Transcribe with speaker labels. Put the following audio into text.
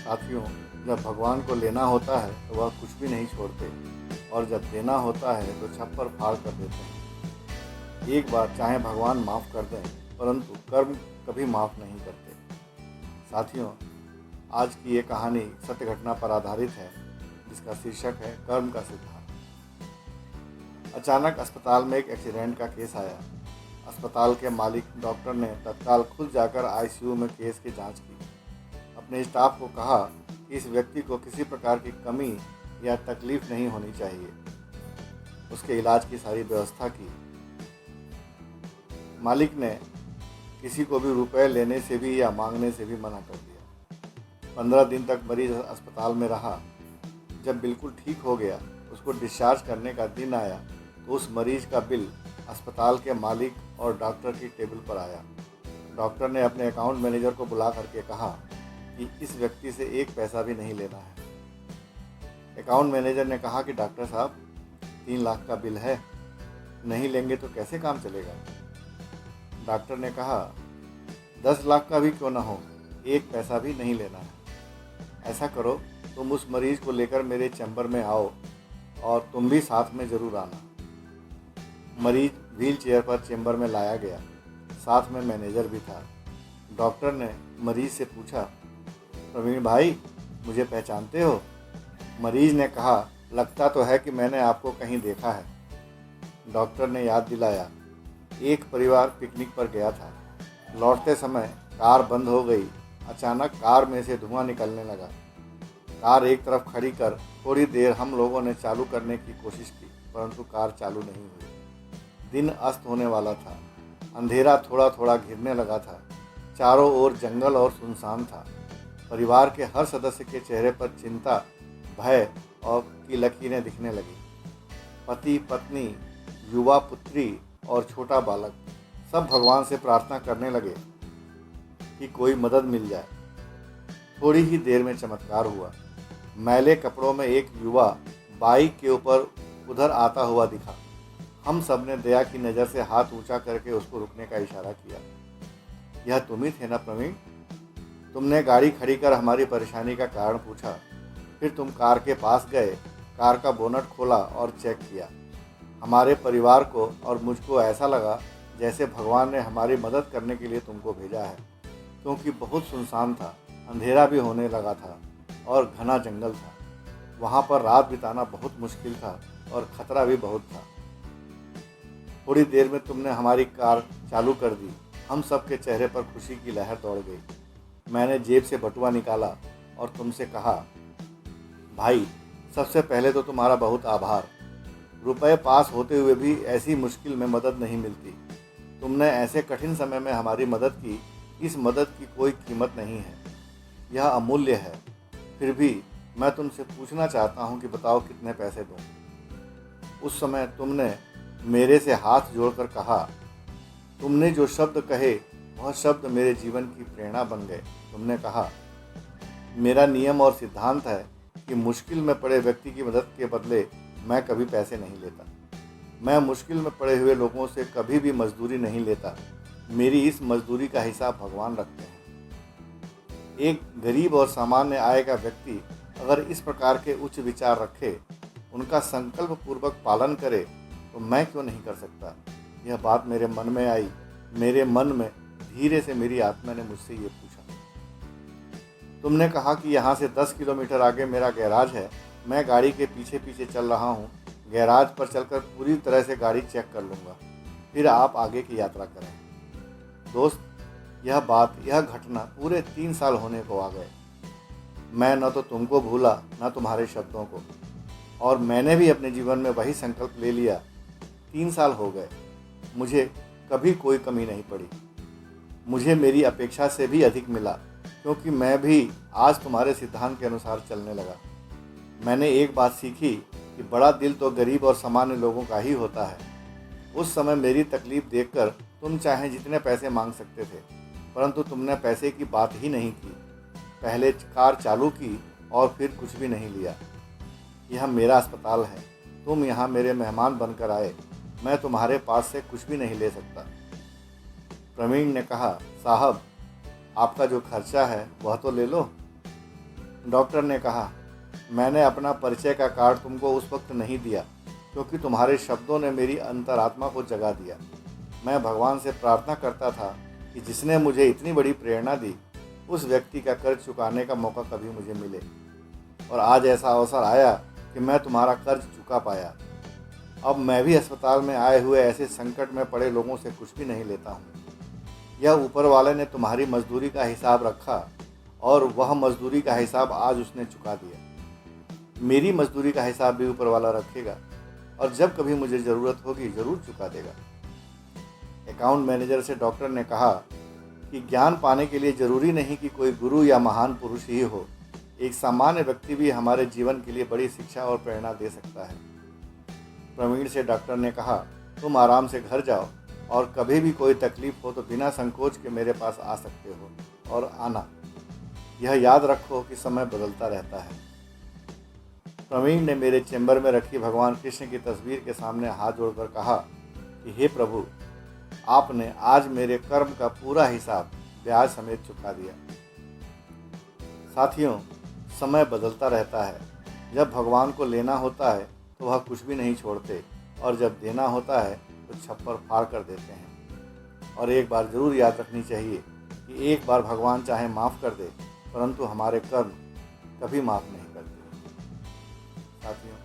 Speaker 1: साथियों, जब भगवान को लेना होता है तो वह कुछ भी नहीं छोड़ते और जब देना होता है तो छप्पर फाड़ कर देते हैं। एक बार चाहे भगवान माफ़ कर दें, परंतु कर्म कभी माफ़ नहीं करते। साथियों, आज की ये कहानी सत्य घटना पर आधारित है, जिसका शीर्षक है कर्म का सिद्धांत। अचानक अस्पताल में एक एक्सीडेंट का केस आया। अस्पताल के मालिक डॉक्टर ने तत्काल खुद जाकर आईसीयू में केस की जांच की। अपने स्टाफ को कहा कि इस व्यक्ति को किसी प्रकार की कमी या तकलीफ नहीं होनी चाहिए। उसके इलाज की सारी व्यवस्था की। मालिक ने किसी को भी रुपए लेने से भी या मांगने से भी मना कर दिया। 15 दिन तक मरीज अस्पताल में रहा। जब बिल्कुल ठीक हो गया, उसको डिस्चार्ज करने का दिन आया तो उस मरीज का बिल अस्पताल के मालिक और डॉक्टर की टेबल पर आया। डॉक्टर ने अपने अकाउंट मैनेजर को बुला करके कहा कि इस व्यक्ति से एक पैसा भी नहीं लेना है। अकाउंट मैनेजर ने कहा कि डॉक्टर साहब, 3 लाख का बिल है, नहीं लेंगे तो कैसे काम चलेगा। डॉक्टर ने कहा 10 लाख का भी क्यों ना हो, एक पैसा भी नहीं लेना है। ऐसा करो, तुम उस मरीज को लेकर मेरे चैम्बर में आओ और तुम भी साथ में ज़रूर आना। मरीज व्हील चेयर पर चैम्बर में लाया गया। साथ में मैनेजर भी था। डॉक्टर ने मरीज से पूछा, प्रवीण भाई, मुझे पहचानते हो? मरीज ने कहा, लगता तो है कि मैंने आपको कहीं देखा है। डॉक्टर ने याद दिलाया, एक परिवार पिकनिक पर गया था। लौटते समय कार बंद हो गई। अचानक कार में से धुआं निकलने लगा। कार एक तरफ खड़ी कर थोड़ी देर हम लोगों ने चालू करने की कोशिश की, परंतु कार चालू नहीं हुई। दिन अस्त होने वाला था। अंधेरा थोड़ा थोड़ा घिरने लगा था। चारों ओर जंगल और सुनसान था। परिवार के हर सदस्य के चेहरे पर चिंता, भय और की लकीरें दिखने लगी। पति, पत्नी, युवा पुत्री और छोटा बालक सब भगवान से प्रार्थना करने लगे कि कोई मदद मिल जाए। थोड़ी ही देर में चमत्कार हुआ। मैले कपड़ों में एक युवा बाइक के ऊपर उधर आता हुआ दिखा। हम सब ने दया की नज़र से हाथ ऊंचा करके उसको रुकने का इशारा किया। यह तुम ही थे ना प्रवीण? तुमने गाड़ी खड़ी कर हमारी परेशानी का कारण पूछा। फिर तुम कार के पास गए, कार का बोनट खोला और चेक किया। हमारे परिवार को और मुझको ऐसा लगा जैसे भगवान ने हमारी मदद करने के लिए तुमको भेजा है, क्योंकि बहुत सुनसान था, अंधेरा भी होने लगा था और घना जंगल था। वहाँ पर रात बिताना बहुत मुश्किल था और खतरा भी बहुत था। थोड़ी देर में तुमने हमारी कार चालू कर दी। हम सब के चेहरे पर खुशी की लहर दौड़ गई। मैंने जेब से बटुआ निकाला और तुमसे कहा, भाई, सबसे पहले तो तुम्हारा बहुत आभार। रुपए पास होते हुए भी ऐसी मुश्किल में मदद नहीं मिलती। तुमने ऐसे कठिन समय में हमारी मदद की। इस मदद की कोई कीमत नहीं है, यह अमूल्य है। फिर भी मैं तुमसे पूछना चाहता हूँ कि बताओ कितने पैसे दूँ। उस समय तुमने मेरे से हाथ जोड़कर कहा, तुमने जो शब्द कहे वह शब्द मेरे जीवन की प्रेरणा बन गए। तुमने कहा, मेरा नियम और सिद्धांत है कि मुश्किल में पड़े व्यक्ति की मदद के बदले मैं कभी पैसे नहीं लेता। मैं मुश्किल में पड़े हुए लोगों से कभी भी मजदूरी नहीं लेता। मेरी इस मजदूरी का हिसाब भगवान रखते हैं। एक गरीब और सामान्य आय का व्यक्ति अगर इस प्रकार के उच्च विचार रखे, उनका संकल्प पूर्वक पालन करे, तो मैं क्यों नहीं कर सकता। यह बात मेरे मन में आई। मेरे मन में धीरे से मेरी आत्मा ने मुझसे ये पूछा। तुमने कहा कि यहाँ से 10 किलोमीटर आगे मेरा गैराज है। मैं गाड़ी के पीछे पीछे चल रहा हूँ। गैराज पर चलकर पूरी तरह से गाड़ी चेक कर लूँगा, फिर आप आगे की यात्रा करें। दोस्त, यह घटना पूरे 3 साल होने को आ गए। मैं न तो तुमको भूला, न तुम्हारे शब्दों को, और मैंने भी अपने जीवन में वही संकल्प ले लिया। 3 साल हो गए, मुझे कभी कोई कमी नहीं पड़ी। मुझे मेरी अपेक्षा से भी अधिक मिला, क्योंकि मैं भी आज तुम्हारे सिद्धांत के अनुसार चलने लगा। मैंने एक बात सीखी कि बड़ा दिल तो गरीब और सामान्य लोगों का ही होता है। उस समय मेरी तकलीफ देखकर तुम चाहे जितने पैसे मांग सकते थे, परंतु तुमने पैसे की बात ही नहीं की। पहले कार चालू की और फिर कुछ भी नहीं लिया। यह मेरा अस्पताल है, तुम यहाँ मेरे मेहमान बनकर आए। मैं तुम्हारे पास से कुछ भी नहीं ले सकता। प्रवीण ने कहा, साहब, आपका जो खर्चा है वह तो ले लो। डॉक्टर ने कहा, मैंने अपना परिचय का कार्ड तुमको उस वक्त नहीं दिया क्योंकि तुम्हारे शब्दों ने मेरी अंतरात्मा को जगा दिया। मैं भगवान से प्रार्थना करता था कि जिसने मुझे इतनी बड़ी प्रेरणा दी, उस व्यक्ति का कर्ज चुकाने का मौका कभी मुझे मिले। और आज ऐसा अवसर आया कि मैं तुम्हारा कर्ज चुका पाया। अब मैं भी अस्पताल में आए हुए ऐसे संकट में पड़े लोगों से कुछ भी नहीं लेता हूँ। यह ऊपर वाले ने तुम्हारी मजदूरी का हिसाब रखा और वह मजदूरी का हिसाब आज उसने चुका दिया। मेरी मजदूरी का हिसाब भी ऊपर वाला रखेगा और जब कभी मुझे ज़रूरत होगी ज़रूर चुका देगा। अकाउंट मैनेजर से डॉक्टर ने कहा कि ज्ञान पाने के लिए ज़रूरी नहीं कि कोई गुरु या महान पुरुष ही हो। एक सामान्य व्यक्ति भी हमारे जीवन के लिए बड़ी शिक्षा और प्रेरणा दे सकता है। प्रवीण से डॉक्टर ने कहा, तुम आराम से घर जाओ और कभी भी कोई तकलीफ हो तो बिना संकोच के मेरे पास आ सकते हो और आना। यह याद रखो कि समय बदलता रहता है। प्रवीण ने मेरे चेंबर में रखी भगवान कृष्ण की तस्वीर के सामने हाथ जोड़कर कहा कि हे प्रभु, आपने आज मेरे कर्म का पूरा हिसाब ब्याज समेत चुका दिया। साथियों, समय बदलता रहता है। जब भगवान को लेना होता है तो वह कुछ भी नहीं छोड़ते और जब देना होता है तो छप्पर फाड़ कर देते हैं। और एक बात जरूर याद रखनी चाहिए कि एक बार भगवान चाहे माफ़ कर दे, परंतु हमारे कर्म कभी माफ़ नहीं करते। साथियों,